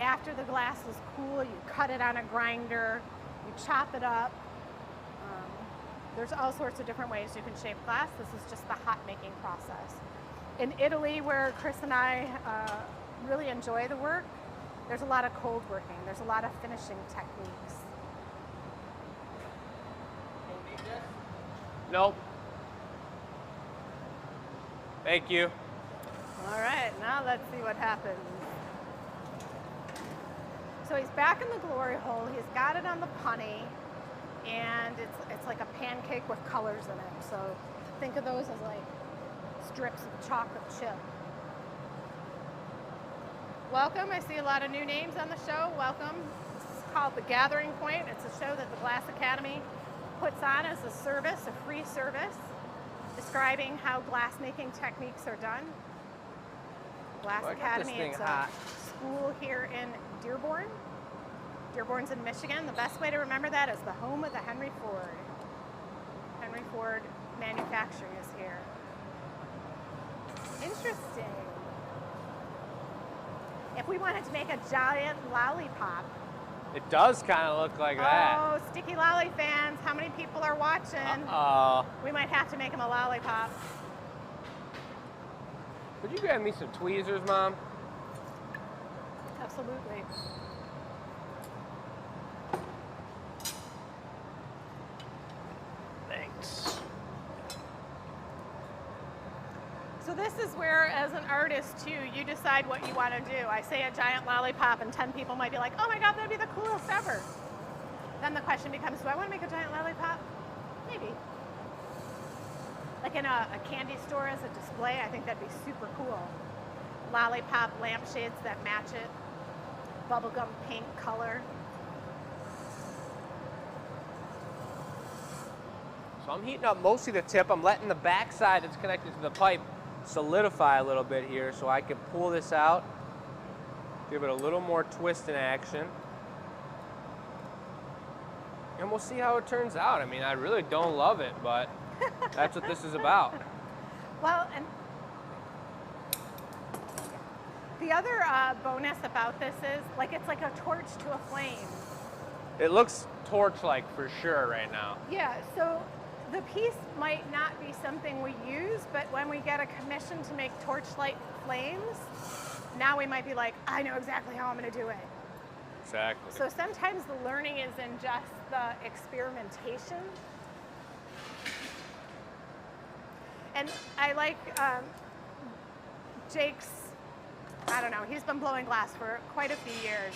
after the glass is cool, you cut it on a grinder, you chop it up. There's all sorts of different ways you can shape glass. This is just the hot making process. In Italy, where Chris and I really enjoy the work, there's a lot of cold working. There's a lot of finishing techniques. Nope. Thank you. All right, now let's see what happens. So he's back in the glory hole. He's got it on the punny, and it's like a pancake with colors in it. So think of those as like strips of chocolate chip. Welcome. I see a lot of new names on the show. Welcome. This is called The Gathering Point. It's a show that the Glass Academy puts on as a service, a free service, describing how glass making techniques are done. Glass Academy, it's a school here in Dearborn. Dearborn's in Michigan. The best way to remember that is the home of the Henry Ford. Henry Ford Manufacturing is here. Interesting. If we wanted to make a giant lollipop. It does kind of look like that. Oh, Sticky Lolly fans, how many people are watching? We might have to make them a lollipop. Could you grab me some tweezers, Mom? Absolutely. Thanks. So this is where, as an artist too, you decide what you want to do. I say a giant lollipop and 10 people might be like, oh my God, that'd be the coolest ever. Then the question becomes, do I want to make a giant lollipop? Maybe. Like in a candy store as a display, I think that'd be super cool. Lollipop lampshades that match it. Bubblegum pink color. So I'm heating up mostly the tip. I'm letting the back side that's connected to the pipe solidify a little bit here so I can pull this out, give it a little more twist in action. And we'll see how it turns out. I mean, I really don't love it, but that's what this is about. Well, and the other bonus about this is, like, it's like a torch to a flame. It looks torch-like for sure right now. Yeah, so the piece might not be something we use, but when we get a commission to make torchlight flames, now we might be like, I know exactly how I'm going to do it. Exactly. So sometimes the learning is in just the experimentation. And I like Jake's, I don't know, he's been blowing glass for quite a few years,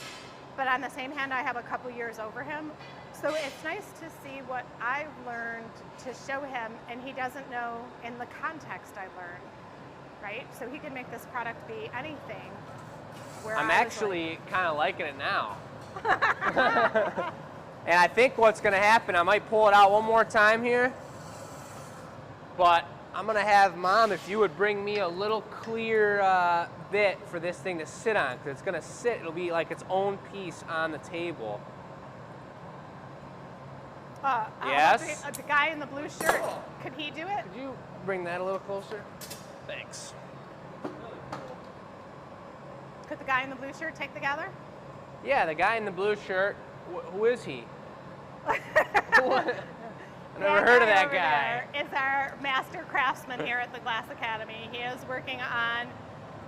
but on the same hand, I have a couple years over him. So it's nice to see what I've learned to show him, and he doesn't know in the context I learned, right? So he can make this product be anything. I'm actually kind of liking it now. And I think what's going to happen, I might pull it out one more time here, but I'm going to have Mom, if you would bring me a little clear bit for this thing to sit on, because it's going to sit, it'll be like its own piece on the table. Yes? The guy in the blue shirt, could he do it? Could you bring that a little closer? Thanks. Could the guy in the blue shirt take the gather? Yeah, the guy in the blue shirt. Who is he? I've never heard of that guy. There is our master craftsman here at the Glass Academy. He is working on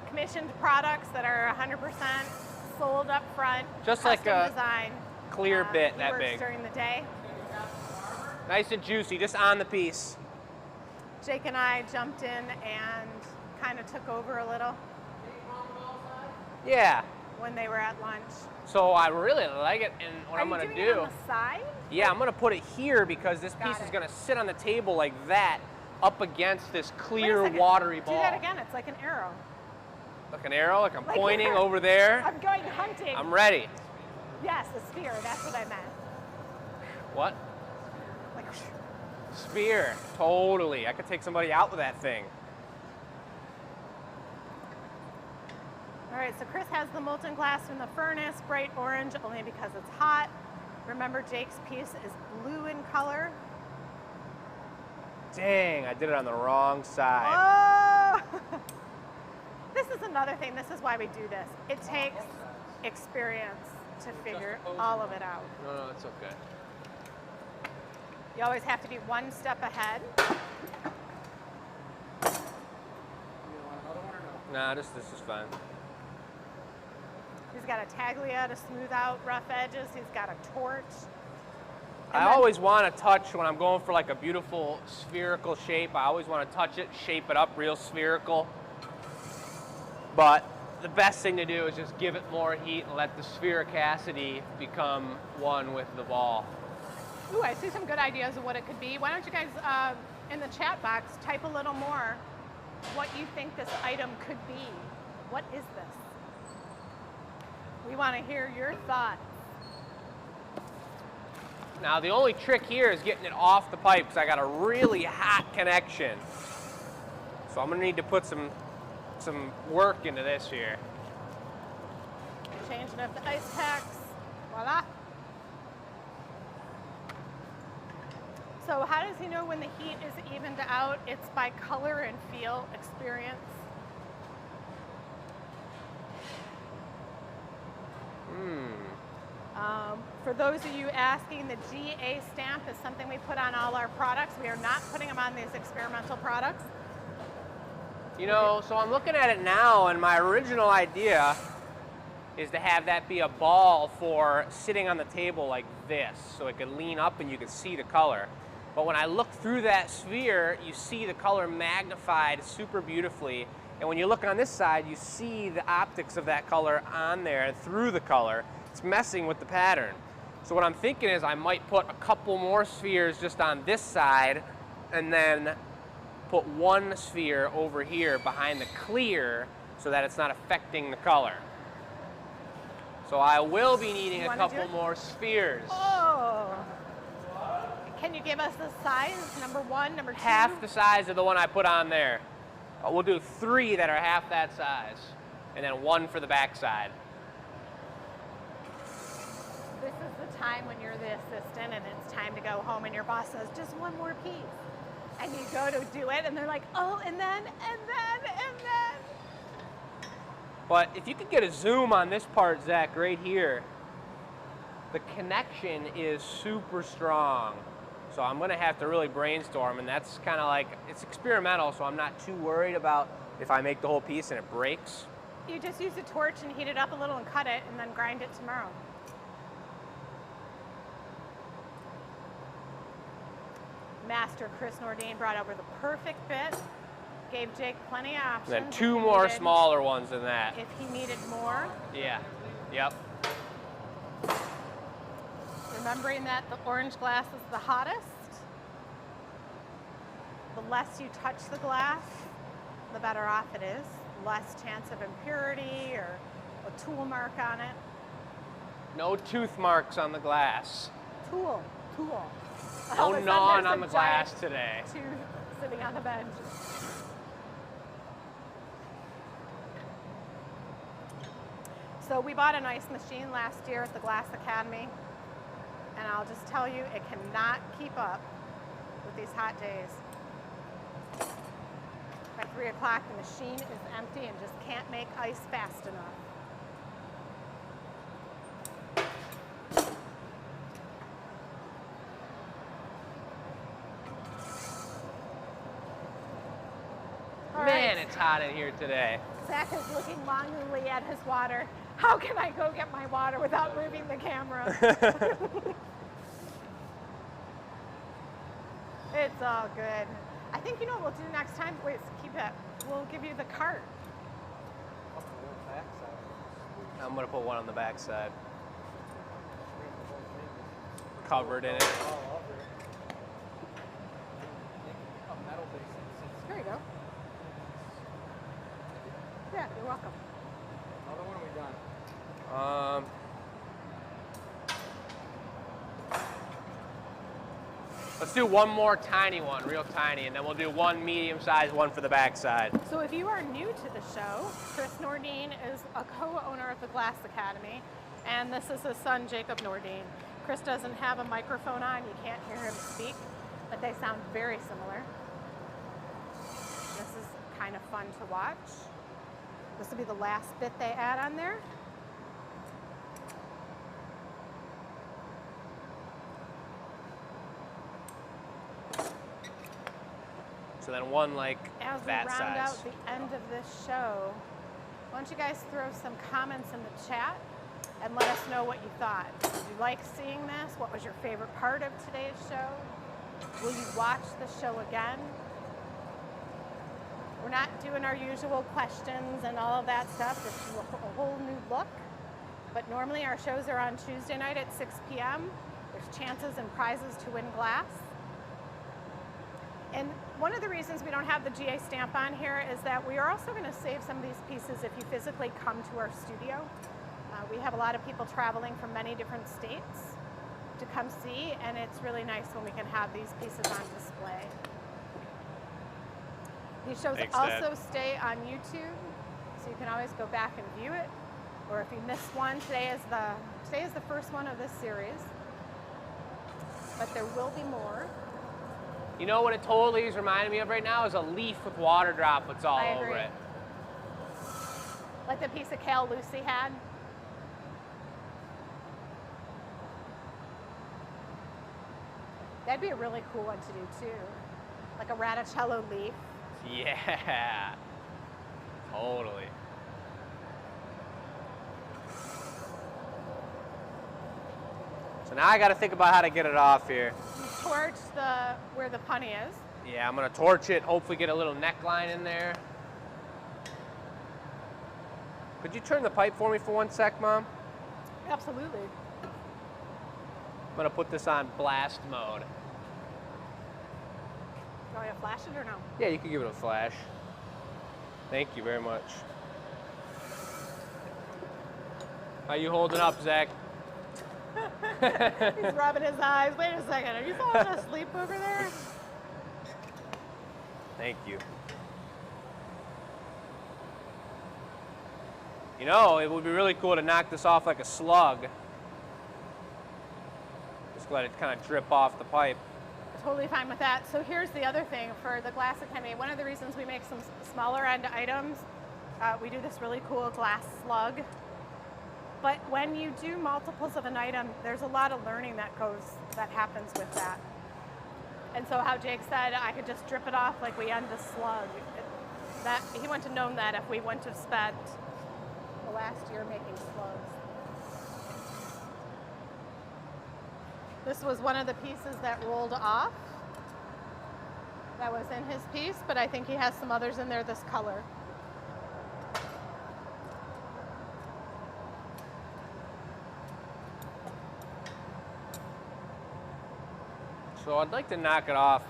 commissioned products that are 100% sold up front. Just like a design. Clear bit He that works big. during the day. Nice and juicy, just on the piece. Jake and I jumped in and kind of took over a little Yeah. when they were at lunch. So I really like it, and what I'm Are gonna you doing it do. on the side? Yeah, I'm gonna put it here because this Got piece is it. gonna sit on the table like that, up against this Wait a clear, second. watery ball. Do that again. It's like an arrow. Like an arrow, like I'm Like pointing you're- over there. I'm going hunting. I'm ready. Yes, a spear. That's what I meant. What? Like, Spear. Totally. I could take somebody out with that thing. all right, so Chris has the molten glass from the furnace, bright orange only because it's hot. Remember, Jake's piece is blue in color. Dang, I did it on the wrong side. Oh! This is another thing. This is why we do this. It takes experience to figure all of it out. No, it's okay. You always have to be one step ahead. Nah, this is fine. He's got a taglia to smooth out rough edges. He's got a torch. I always want to touch when I'm going for like a beautiful spherical shape. I always want to touch it, shape it up real spherical. But the best thing to do is just give it more heat and let the sphericity become one with the ball. Ooh, I see some good ideas of what it could be. Why don't you guys, in the chat box, type a little more what you think this item could be. What is this? We want to hear your thoughts. Now the only trick here is getting it off the pipe because I got a really hot connection. So I'm gonna need to put some work into this here. Changing up the ice packs. Voila. So how does he know when the heat is evened out? It's by color and feel experience. For those of you asking, the GA stamp is something we put on all our products. We are not putting them on these experimental products. You know, so I'm looking at it now, and my original idea is to have that be a ball for sitting on the table like this, so it could lean up and you could see the color. But when I look through that sphere, you see the color magnified super beautifully. And when you look on this side, you see the optics of that color on there and through the color. It's messing with the pattern. So what I'm thinking is I might put a couple more spheres just on this side and then put one sphere over here behind the clear so that it's not affecting the color. So I will be needing a couple more spheres. Oh! Can you give us the size? Number one, number two? Half the size of the one I put on there. We'll do 3 that are half that size, and then 1 for the back side. This is the time when you're the assistant and it's time to go home and your boss says, just one more piece. And you go to do it and they're like, oh, and then. But if you could get a zoom on this part, Zach, right here, the connection is super strong. So I'm gonna have to really brainstorm, and that's kind of like, it's experimental, so I'm not too worried about if I make the whole piece and it breaks. You just use a torch and heat it up a little and cut it and then grind it tomorrow. Master Chris Nordine brought over the perfect bit, gave Jake plenty of options. And then 2 more smaller ones than that. If he needed more. Yeah, yep. Remembering that the orange glass is the hottest. The less you touch the glass, the better off it is. Less chance of impurity or a tool mark on it. No tooth marks on the glass. Tool. No gnawing on the glass today. Tooth sitting on the bench. So we bought an ice machine last year at the Glass Academy, and I'll just tell you, it cannot keep up with these hot days. By 3 o'clock, the machine is empty and just can't make ice fast enough. Man, it's hot in here today. Zach is looking longingly at his water. How can I go get my water without moving the camera? It's all good. I think you know what we'll do next time? Wait, keep it. We'll give you the cart. I'm gonna put one on the back side. Covered in it. There you go. Yeah, you're welcome. When are we done? Let's do one more tiny one, real tiny, and then we'll do one medium-sized one for the backside. So if you are new to the show, Chris Nordine is a co-owner of the Glass Academy, and this is his son, Jacob Nordine. Chris doesn't have a microphone on, you can't hear him speak, but they sound very similar. This is kind of fun to watch. This will be the last bit they add on there. So then one like As we that round size. out the end of this show, why don't you guys throw some comments in the chat and let us know what you thought. Did you like seeing this? What was your favorite part of today's show? Will you watch the show again? We're not doing our usual questions and all of that stuff. This is a whole new look. But normally our shows are on Tuesday night at 6 p.m. There's chances and prizes to win glass. And one of the reasons we don't have the GA stamp on here is that we are also going to save some of these pieces if you physically come to our studio. We have a lot of people traveling from many different states to come see, and it's really nice when we can have these pieces on display. These shows Thanks, also Dad. stay on YouTube, so you can always go back and view it. Or if you missed one, today is the first one of this series, but there will be more. You know what it totally is reminding me of right now is a leaf with water droplets all I over agree. it. Like the piece of kale Lucy had. That'd be a really cool one to do too. Like a radicello leaf. Yeah, totally. So now I got to think about how to get it off here. You torch where the punny is. Yeah, I'm gonna torch it, hopefully get a little neckline in there. Could you turn the pipe for me for 1 sec, Mom? Absolutely. I'm gonna put this on blast mode. Do I flash it or no? Yeah, you can give it a flash. Thank you very much. How you holding up, Zach? He's rubbing his eyes. Wait a second, are you falling asleep over there? Thank you. You know, it would be really cool to knock this off like a slug. Just let it kind of drip off the pipe. Totally fine with that. So here's the other thing for the Glass Academy. One of the reasons we make some smaller end items, we do this really cool glass slug. But when you do multiples of an item, there's a lot of learning that happens with that. And so how Jake said, I could just drip it off like we end the slug. He wouldn't have known that if we wouldn't have spent the last year making slugs. This was one of the pieces that rolled off. That was in his piece, but I think he has some others in there this color. So I'd like to knock it off.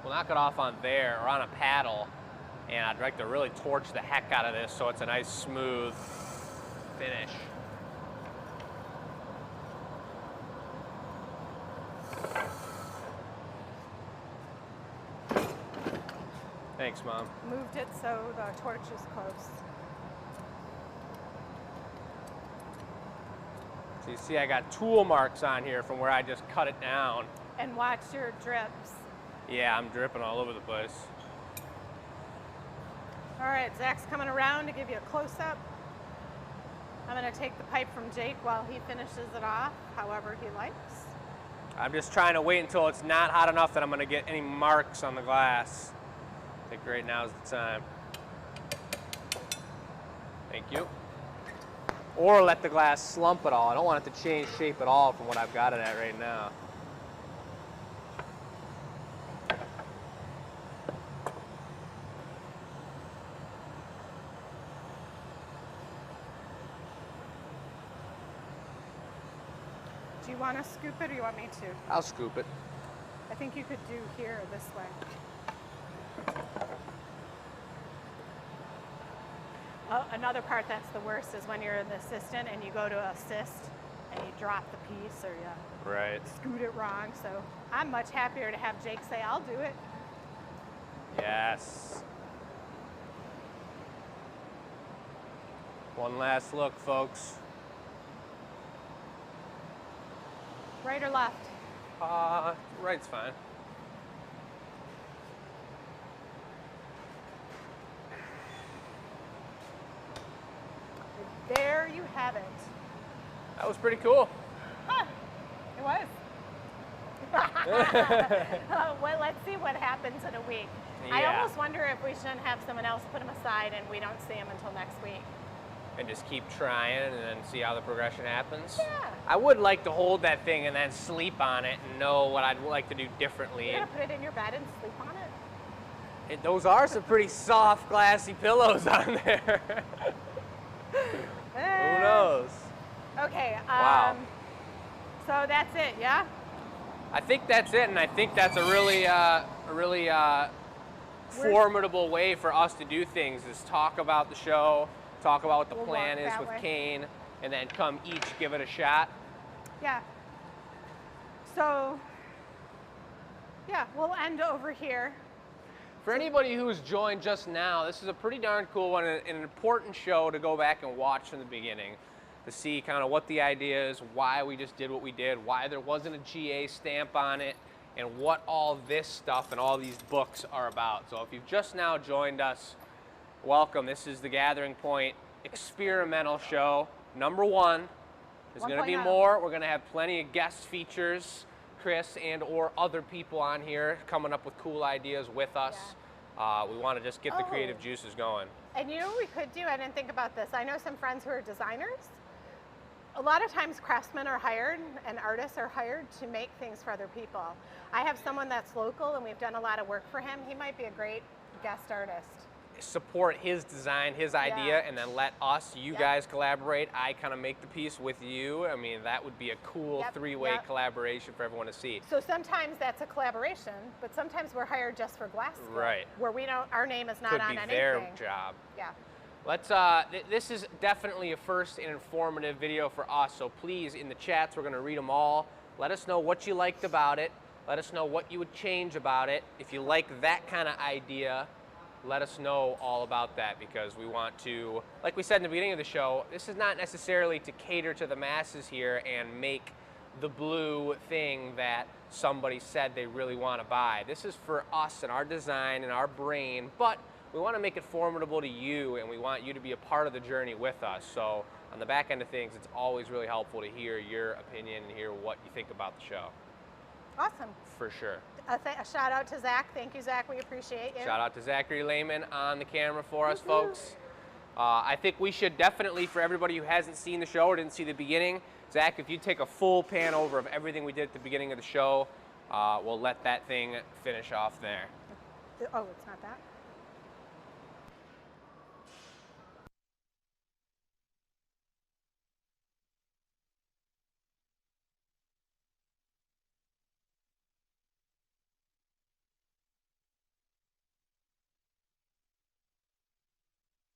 We'll knock it off on there or on a paddle. And I'd like to really torch the heck out of this so it's a nice smooth finish. Thanks, Mom. Moved it so the torch is close. So you see I got tool marks on here from where I just cut it down. And watch your drips. Yeah, I'm dripping all over the place. All right, Zach's coming around to give you a close-up. I'm gonna take the pipe from Jake while he finishes it off, however he likes. I'm just trying to wait until it's not hot enough that I'm gonna get any marks on the glass. I think right now is the time. Thank you. Or let the glass slump at all. I don't want it to change shape at all from what I've got it at right now. Do you want to scoop it or you want me to? I'll scoop it. I think you could do here this way. Oh, another part that's the worst is when you're the assistant and you go to assist and you drop the piece or you Right. scoot it wrong. So I'm much happier to have Jake say, I'll do it. Yes. One last look, folks. Right or left? Right's fine. There you have it. That was pretty cool. Huh, it was. Well, let's see what happens in a week. I Yeah. almost wonder if we shouldn't have someone else put them aside and we don't see them until next week. And just keep trying and then see how the progression happens. Yeah. I would like to hold that thing and then sleep on it and know what I'd like to do differently. You're gonna put it in your bed and sleep on it? Those are some pretty soft, glassy pillows on there. Who knows? Okay. Wow. So that's it, yeah? I think that's it, and I think that's a really formidable way for us to do things, is talk about the show, talk about what the We'll plan walk is that with way. Kane, and then come each give it a shot. Yeah. So, yeah, we'll end over here. For anybody who's joined just now, this is a pretty darn cool one, and an important show to go back and watch from the beginning to see kind of what the idea is, why we just did what we did, why there wasn't a GA stamp on it, and what all this stuff and all these books are about. So if you've just now joined us, welcome. This is the Gathering Point experimental show, number 1. There's going to be 1.0. more. We're going to have plenty of guest features, Chris and or other people on here coming up with cool ideas with us. We want to just get the creative juices going. And you know what we could do? I didn't think about this. I know some friends who are designers. A lot of times craftsmen are hired and artists are hired to make things for other people. I have someone that's local and we've done a lot of work for him. He might be a great guest artist. Support his design, his idea, Yeah. and then let us, you Yep. guys collaborate. I kind of make the piece with you. I mean, that would be a cool Yep, three-way yep. collaboration for everyone to see. So sometimes that's a collaboration, but sometimes we're hired just for glass skill, Right. where we don't, our name is not Could on be anything. their job. Yeah. Let's, this is definitely a first and informative video for us, so please, in the chats, we're gonna read them all. Let us know what you liked about it. Let us know what you would change about it. If you like that kind of idea, let us know all about that, because we want to, like we said in the beginning of the show, this is not necessarily to cater to the masses here and make the blue thing that somebody said they really want to buy. This is for us and our design and our brain, but we want to make it formidable to you, and we want you to be a part of the journey with us. So on the back end of things, it's always really helpful to hear your opinion and hear what you think about the show. Awesome. For sure. A shout out to Zach. Thank you, Zach. We appreciate you. Shout out to Zachary Lehman on the camera for us, folks. I think we should definitely, for everybody who hasn't seen the show or didn't see the beginning, Zach, if you take a full pan over of everything we did at the beginning of the show, we'll let that thing finish off there. Oh, it's not that?